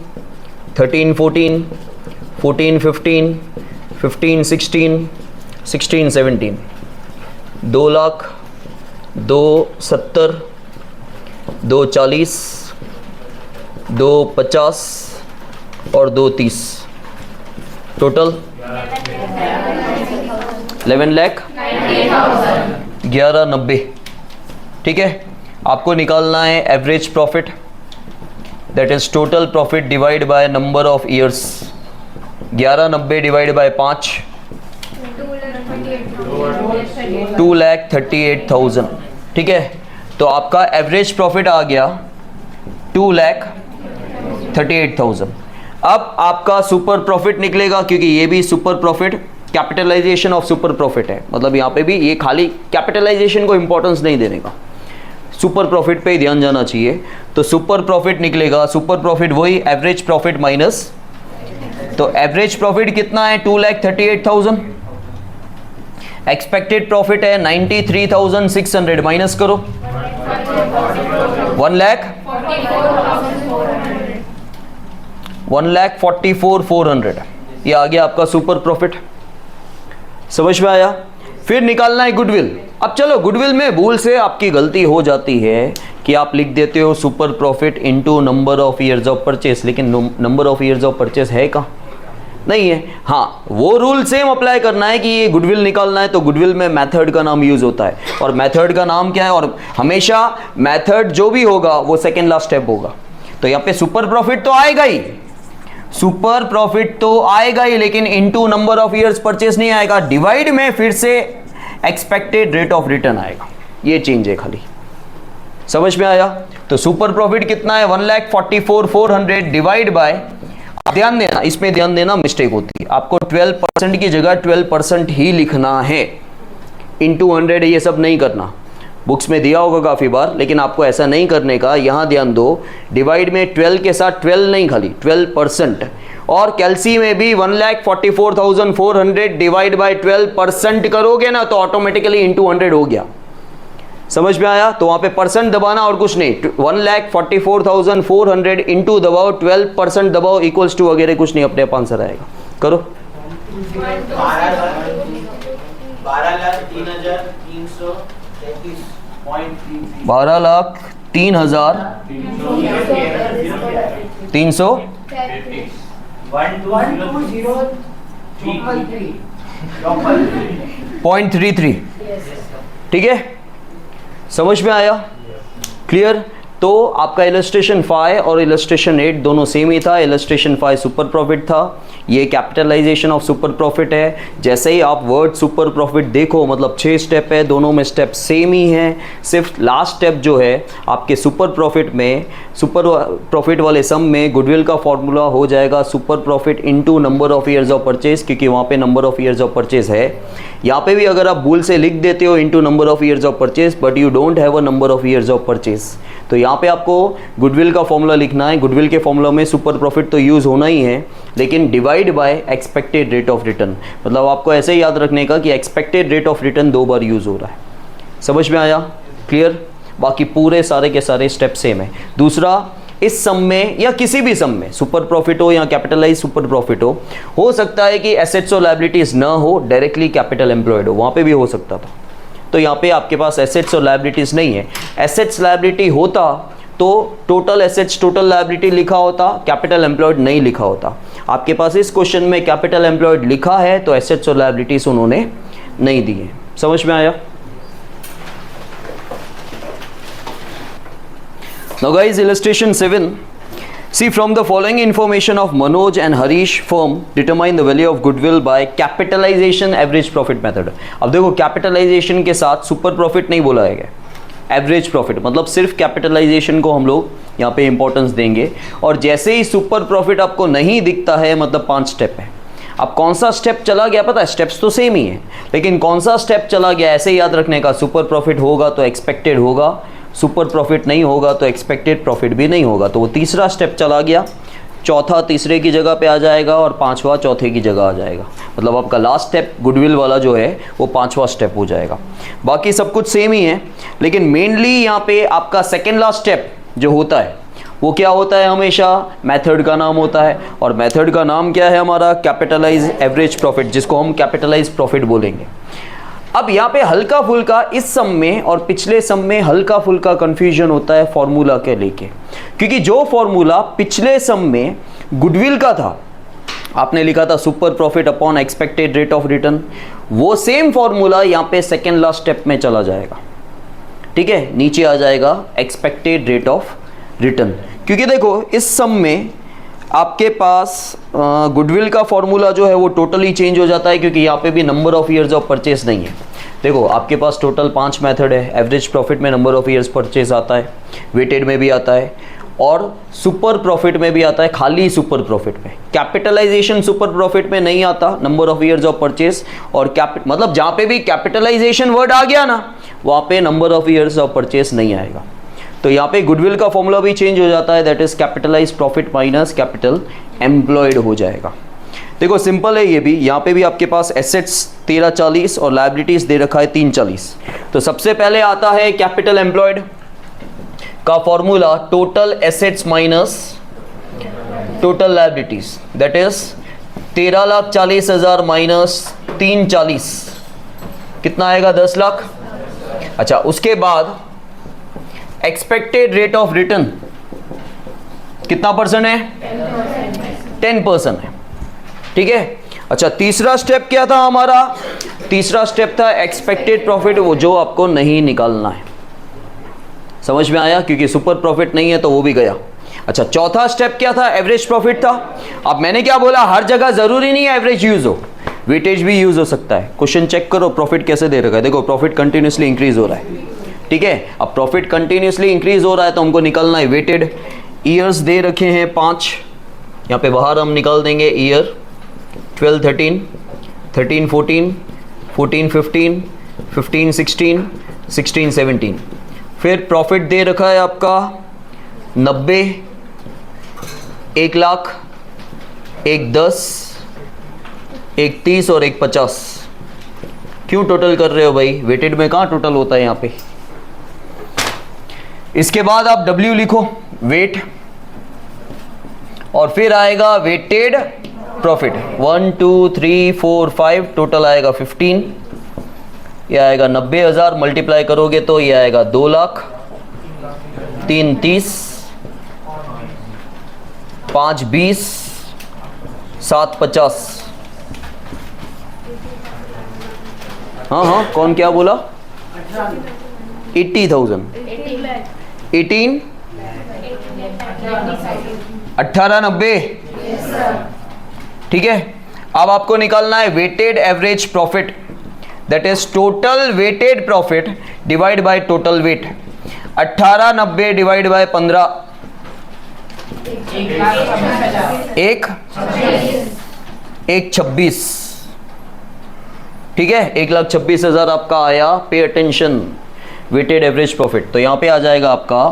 13, 14, 14, 15, 15, 16, 16, 17, 2 लाख, 270, 240, 250 और 230, टोटल 11,90,000, ठीक है? आपको निकालना है average profit, that is total profit divide by number of years. 1190 divide by 5, 2,38,000, ठीक है? तो आपका एवरेज प्रॉफिट आ गया 2,38,000। अब आपका सुपर प्रॉफिट निकलेगा, क्योंकि ये भी super profit capitalisation of super profit है, मतलब यहाँ पे भी ये खाली कैपिटलाइजेशन को इंपॉर्टेंस नहीं देने का, सुपर प्रॉफिट पे ही ध्यान जाना चाहिए। तो सुपर प्रॉफिट निकलेगा, सुपर प्रॉफिट वही एवरेज प्रॉफिट माइनस, तो एवरेज प्रॉफिट कितना है? 2,38,000। एक्सपेक्टेड प्रॉफिट है 93,600, माइनस करो 1,44,400, ये आ गया आपका सुपर प्रॉफिट। समझ में आया? फिर निकालना है गुडविल। अब चलो गुडविल में भूल से आपकी गलती हो जाती है कि आप लिख देते हो super profit into number of years of purchase, लेकिन number of years of purchase है कहाँ? नहीं है। हाँ, वो रूल सेम अप्लाई करना है कि ये गुडविल निकालना है तो गुडविल में मेथड का नाम यूज होता है, और मेथड का नाम क्या है? और हमेशा मेथड जो भी होगा वो सेकेंड लास्ट स्टेप होगा। तो यहाँ पे सुपर प्रॉफिट तो आएगा ही, सुपर प्रॉफिट तो आएगा ही, लेकिन into number of years purchase नहीं आएगा। डिवाइड में फिर से एक्सपेक्टेड रेट ऑफ रिटर्न आएगा, ये चेंज है खाली। समझ में आया? तो सुपर प्रॉफिट कितना है? 1,44,400 डिवाइड बाय, ध्यान देना, इसमें ध्यान देना, मिस्टेक होती है। आपको 12% की जगह 12% ही लिखना है, इनटू 100 ये सब नहीं करना। बुक्स में दिया होगा काफ़ी बार, लेकिन आपको ऐसा नहीं करने का। यहाँ ध्यान दो, डिवाइड में 12 के साथ 12 नहीं, खाली 12%। और कैलसी में भी 1,44,400 डिवाइड बाय 12% करोगे ना तो ऑटोमेटिकली इनटू 100 हो गया। समझ में आया? तो वहाँ पे परसेंट दबाना और कुछ नहीं। 1,44,400 इंटू दबाओ, 12% दबाओ, इक्वल्स टू वगैरह कुछ नहीं, अपने आप आंसर आएगा। करो 12,03,033.33, ठीक है? समझ में आया? क्लियर? तो आपका इलस्ट्रेशन 5 और इलस्ट्रेशन 8 दोनों सेम ही था। इलस्ट्रेशन 5 सुपर प्रॉफिट था, ये कैपिटलाइजेशन ऑफ सुपर प्रॉफिट है। जैसे ही आप वर्ड सुपर प्रॉफिट देखो, मतलब 6 स्टेप है, दोनों में स्टेप सेम ही हैं। सिर्फ लास्ट स्टेप जो है आपके सुपर प्रॉफिट में, सुपर प्रॉफिट वाले सम में गुडविल का फॉर्मूला हो जाएगा super profit into number of years of purchase, क्योंकि वहाँ पे number of years of purchase है। यहाँ पे भी अगर आप भूल से लिख देते हो into number of years of purchase but you don't have a number of years of purchase, तो यहाँ पे आपको गुडविल का फॉर्मूला लिखना है। गुडविल के फॉर्मूला में सुपर प्रॉफिट तो यूज़ होना ही है, लेकिन divide by expected rate of return, मतलब आपको ऐसे याद रखने का कि expected rate of return 2 bar use हो रहा है। समझ में आया? क्लियर? बाकी पूरे सारे के सारे स्टेप सेम है। दूसरा, इस सम में या किसी भी सम में सुपर प्रॉफिट हो या कैपिटलाइज सुपर प्रॉफिट हो सकता है कि एसेट्स और लायबिलिटीज ना हो, डायरेक्टली कैपिटल एम्प्लॉयड हो, वहाँ पे भी हो सकता था। तो यहाँ पे आपके पास एसेट्स और लायबिलिटीज नहीं है। एसेट्स लायबिलिटी होता तो टोटल एसेट्स टोटल लायबिलिटी लिखा होता, कैपिटल एम्प्लॉयड नहीं लिखा होता। आपके पास इस क्वेश्चन में कैपिटल एम्प्लॉयड लिखा है, तो एसेट्स और लायबिलिटीज उन्होंने नहीं दी है। समझ में आया? Now guys, illustration 7. See, from the following information of Manoj and Harish firm determine the value of goodwill by capitalization average profit method. अब देखो, कैपिटलाइजेशन के साथ सुपर प्रॉफिट नहीं बोला है, एवरेज प्रॉफिट, मतलब सिर्फ कैपिटलाइजेशन को हम लोग यहाँ पे इंपॉर्टेंस देंगे। और जैसे ही सुपर प्रॉफिट आपको नहीं दिखता है, मतलब 5 स्टेप है। अब कौन सा स्टेप चला गया पता है? स्टेप्स तो सेम ही है, लेकिन कौन सा स्टेप चला गया ऐसे याद रखने का। सुपर प्रॉफिट होगा तो एक्सपेक्टेड होगा, सुपर प्रॉफिट नहीं होगा तो एक्सपेक्टेड प्रॉफिट भी नहीं होगा, तो वो तीसरा स्टेप चला गया। चौथा तीसरे की जगह पे आ जाएगा और 5वां चौथे की जगह आ जाएगा। मतलब आपका लास्ट स्टेप गुडविल वाला जो है वो 5वां स्टेप हो जाएगा। बाकी सब कुछ सेम ही है, लेकिन मेनली यहाँ पे आपका सेकेंड लास्ट स्टेप जो होता है वो क्या होता है? हमेशा मेथड का नाम होता है, और मेथड का नाम क्या है हमारा? कैपिटलाइज एवरेज प्रॉफिट, जिसको हम कैपिटलाइज प्रॉफिट बोलेंगे। अब यहाँ पे हल्का फुल्का इस सम में और पिछले सम में हल्का फुल्का कंफ्यूजन होता है फॉर्मूला के लेके, क्योंकि जो फॉर्मूला पिछले सम में गुडविल का था, आपने लिखा था super profit upon expected rate of return, वो सेम फॉर्मूला यहाँ पे सेकेंड लास्ट स्टेप में चला जाएगा। ठीक है, नीचे आ जाएगा एक्सपेक्टेड रेट ऑफ रिटर्न, क्योंकि देखो इस सम में आपके पास गुडविल का फॉर्मूला जो है वो टोटली चेंज हो जाता है, क्योंकि यहाँ पे भी number of years of purchase नहीं है। देखो आपके पास टोटल 5 मेथड है। एवरेज प्रॉफिट में नंबर ऑफ ईयर्स परचेस आता है, वेटेड में भी आता है, और सुपर प्रॉफिट में भी आता है, खाली सुपर प्रॉफिट में। कैपिटलाइजेशन सुपर प्रॉफिट में नहीं आता, number of years of purchase और मतलब जहाँ पे भी कैपिटलाइजेशन वर्ड आ गया ना, वहाँ पे number of years of purchase नहीं आएगा। तो यहाँ पे गुडविल का फॉर्मूला भी चेंज हो जाता है, that is capitalise profit minus capital employed हो जाएगा। देखो सिंपल है ये भी, यहाँ पे भी आपके पास एसेट्स 1340 और लायबिलिटीज दे रखा है 340। तो सबसे पहले आता है कैपिटल एम्प्लॉयड का formula, total assets minus total liabilities, that is 13,40,000 minus 340, कितना आएगा? 10 लाख। अच्छा, उसके बाद एक्सपेक्टेड रेट ऑफ रिटर्न कितना परसेंट है? 10% है। ठीक है। अच्छा, तीसरा स्टेप क्या था हमारा? तीसरा स्टेप था एक्सपेक्टेड प्रॉफिट, वो जो आपको नहीं निकालना है। समझ में आया? क्योंकि सुपर प्रॉफिट नहीं है तो वो भी गया। अच्छा, चौथा स्टेप क्या था? एवरेज प्रॉफिट था। अब मैंने क्या बोला, हर जगह जरूरी नहीं है एवरेज यूज हो, वेटेज भी यूज हो सकता है। क्वेश्चन चेक करो, प्रॉफिट कैसे दे रखा है। देखो प्रॉफिट कंटिन्यूसली इंक्रीज हो रहा है। ठीक है, अब प्रॉफिट कंटिन्यूसली इंक्रीज हो रहा है तो हमको निकालना है वेटेड। ईयर्स दे रखे हैं 5, यहाँ पे बाहर हम निकाल देंगे ईयर। 12 13, 13 14, 14 15, 15 16, 16 17। फिर प्रॉफिट दे रखा है आपका 90, 1 लाख, 1 10, 1 30 और 1 50। क्यों टोटल कर रहे हो भाई? वेटेड में कहाँ टोटल होता है यहाँ पे। इसके बाद आप W लिखो, वेट, और फिर आएगा वेटेड प्रॉफिट। 1 2 3 4 5, टोटल आएगा 15। ये आएगा 90,000, मल्टीप्लाई करोगे तो ये आएगा 2 लाख, 3 30, 5 20, 7 50। हाँ, कौन क्या बोला? 80,000, 18 1890, ठीक है। अब आपको निकालना है weighted average profit, that is total weighted profit divide by total weight. 1890 divide by 15, 1,26, ठीक है। 1,26,000 आपका आया। Pay attention, weighted average profit. तो यहां पे आ जाएगा आपका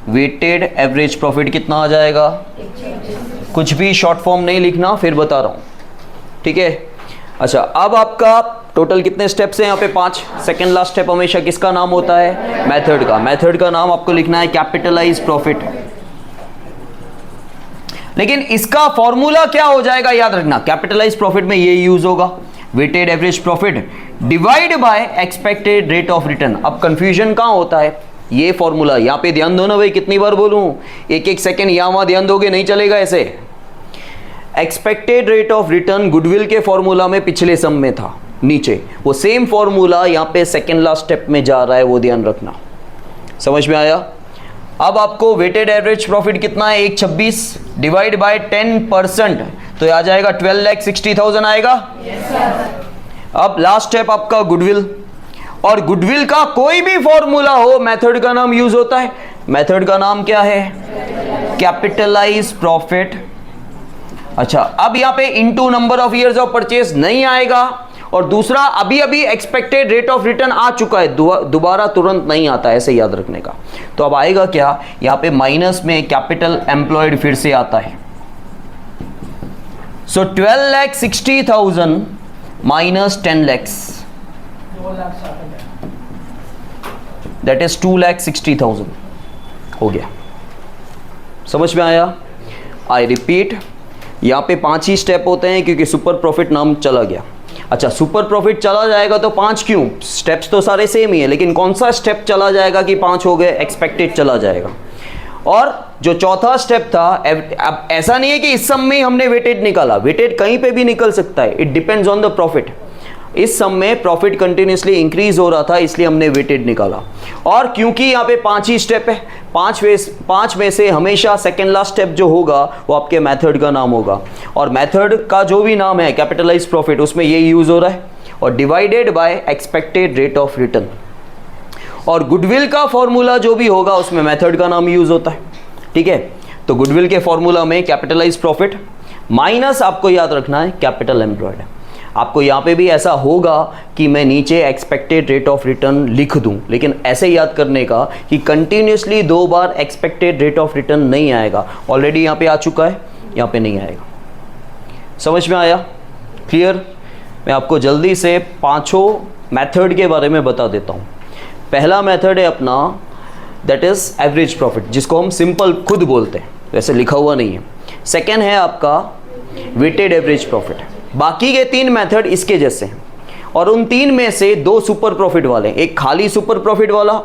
वेटेड एवरेज प्रॉफिट कितना आ जाएगा, कुछ भी शॉर्ट फॉर्म नहीं लिखना, फिर बता रहा हूं, ठीक है। अच्छा, अब आपका टोटल कितने स्टेप्स हैं यहाँ पे, 5। सेकेंड लास्ट स्टेप हमेशा किसका नाम होता है, मेथड का। मेथड का नाम आपको लिखना है कैपिटलाइज प्रॉफिट। लेकिन इसका फॉर्मूला क्या हो जाएगा, याद रखना, कैपिटलाइज प्रॉफिट में ये यूज होगा, weighted average profit divide by expected rate of return. अब कंफ्यूजन कहां होता है, ये फॉर्मूला यहाँ पे ध्यान दो ना भाई, कितनी बार बोलूं, एक सेकंड यहां वहां ध्यान दोगे नहीं चलेगा ऐसे। Expected rate of return goodwill के फॉर्मूला में पिछले सम में था नीचे, वो सेम फॉर्मूला यहाँ पे सेकेंड लास्ट स्टेप में जा रहा है, वो ध्यान रखना। समझ में आया। अब आपको वेटेड एवरेज प्रॉफिट कितना है, 1,26 डिवाइड बाय 10%, तो आ जाएगा 12,60,000 आएगा। अब लास्ट स्टेप आपका गुडविल, और गुडविल का कोई भी फॉर्मूला हो, मेथड का नाम यूज होता है। मेथड का नाम क्या है, कैपिटलाइज प्रॉफिट। अच्छा, अब यहां पे into number of years of purchase नहीं आएगा, और दूसरा अभी अभी एक्सपेक्टेड रेट ऑफ रिटर्न आ चुका है, दोबारा तुरंत नहीं आता, ऐसे याद रखने का। तो अब आएगा क्या, यहां पे माइनस में कैपिटल एम्प्लॉयड फिर से आता है। सो 12,60,000 माइनस 10 lakhs, दैट इज 2,60,000 हो गया। समझ में आया। आई रिपीट, यहां पे 5 ही स्टेप होते हैं क्योंकि सुपर प्रॉफिट नाम चला गया। अच्छा, सुपर प्रॉफिट चला जाएगा तो 5 क्यों, स्टेप्स तो सारे सेम ही है, लेकिन कौन सा स्टेप चला जाएगा कि 5 हो गए, एक्सपेक्टेड चला जाएगा। और जो चौथा स्टेप था, अब ऐसा नहीं है कि इस सम में हमने वेटेड निकाला, वेटेड कहीं पे भी निकल सकता है, it depends on the profit. इस सम में प्रॉफिट कंटिन्यूसली इंक्रीज हो रहा था, इसलिए हमने वेटेड निकाला। और क्योंकि यहाँ पे 5 ही स्टेप है, 5 में से हमेशा सेकेंड लास्ट स्टेप जो होगा वो आपके मेथड का नाम होगा, और मेथड का जो भी नाम है कैपिटलाइज प्रॉफिट, उसमें ये यूज हो रहा है, और divided by expected rate of return. और गुडविल का फॉर्मूला जो भी होगा उसमें मेथड का नाम यूज होता है, ठीक है। तो गुडविल के फॉर्मूला में कैपिटलाइज प्रॉफिट माइनस आपको याद रखना है कैपिटल एम्प्लॉयड। आपको यहाँ पे भी ऐसा होगा कि मैं नीचे एक्सपेक्टेड रेट ऑफ रिटर्न लिख दूं, लेकिन ऐसे याद करने का कि continuously 2 bar expected rate of return नहीं आएगा। ऑलरेडी यहाँ पे आ चुका है, यहाँ पे नहीं आएगा। समझ में आया, क्लियर। मैं आपको जल्दी से 5 मेथड के बारे में बता देता हूँ। पहला मेथड है अपना, दैट इज एवरेज प्रॉफिट, जिसको हम सिंपल खुद बोलते हैं, वैसे लिखा हुआ नहीं है। सेकेंड है आपका वेटेड एवरेज प्रॉफिट। बाकी के 3 मेथड इसके जैसे हैं, और उन 3 में से 2 सुपर प्रॉफिट वाले, एक खाली सुपर प्रॉफिट वाला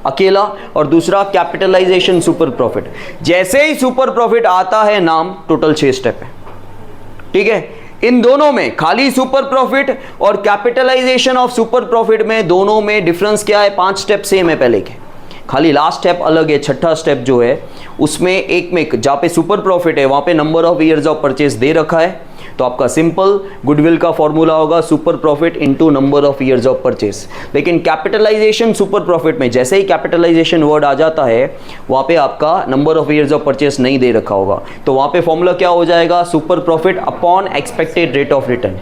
अकेला, और दूसरा कैपिटलाइजेशन सुपर प्रॉफिट। जैसे ही सुपर प्रॉफिट आता है नाम, टोटल 6 स्टेप है, ठीक है। इन दोनों में, खाली सुपर प्रॉफिट और कैपिटलाइजेशन ऑफ सुपर प्रॉफिट में, दोनों में डिफरेंस क्या है, 5 स्टेप सेम है पहले के, खाली लास्ट स्टेप अलग है। छठा स्टेप जो है उसमें एक में जहाँ पे सुपर प्रॉफिट है वहाँ पे number of years of purchase दे रखा है, तो आपका सिंपल गुडविल का फॉर्मूला होगा super profit into number of years of purchase. लेकिन कैपिटलाइजेशन सुपर प्रॉफिट में जैसे ही कैपिटलाइजेशन वर्ड आ जाता है वहाँ पे आपका number of years of purchase नहीं दे रखा होगा, तो वहाँ पे फॉर्मूला क्या हो जाएगा, super profit upon expected rate of return.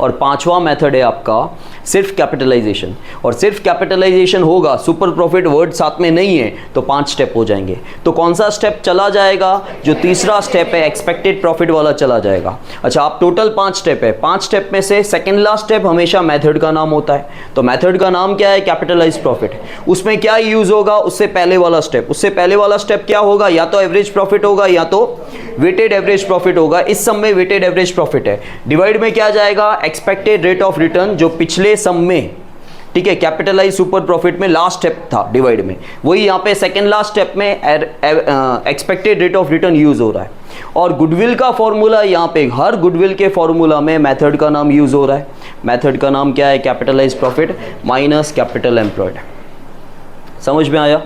और 5वां मेथड है आपका सिर्फ कैपिटलाइजेशन, और सिर्फ कैपिटलाइजेशन होगा, सुपर प्रॉफिट वर्ड साथ में नहीं है, तो 5 स्टेप हो जाएंगे। तो कौन सा स्टेप चला जाएगा, जो तीसरा स्टेप है एक्सपेक्टेड प्रॉफिट वाला चला जाएगा। अच्छा, आप टोटल 5 स्टेप है, 5 स्टेप में से सेकेंड लास्ट स्टेप हमेशा मेथड का नाम होता है, तो मेथड का नाम क्या है, कैपिटलाइज प्रॉफिट। उसमें क्या यूज होगा, उससे पहले वाला स्टेप, उससे पहले वाला स्टेप क्या होगा, या तो एवरेज प्रॉफिट होगा या तो वेटेड एवरेज प्रॉफिट होगा। इस सम में वेटेड एवरेज प्रॉफिट है, डिवाइड में क्या जाएगा, एक्सपेक्टेड रेट ऑफ रिटर्न जो पिछले सम में, ठीक है, कैपिटलाइज सुपर प्रॉफिट में लास्ट स्टेप था डिवाइड में, वही यहाँ पे सेकेंड लास्ट स्टेप में expected rate of return use हो रहा है। और गुडविल का फॉर्मूला यहाँ पे, हर गुडविल के फॉर्मूला में मेथड का नाम यूज हो रहा है। मेथड का नाम क्या है, capitalise profit minus capital employed. समझ में आया।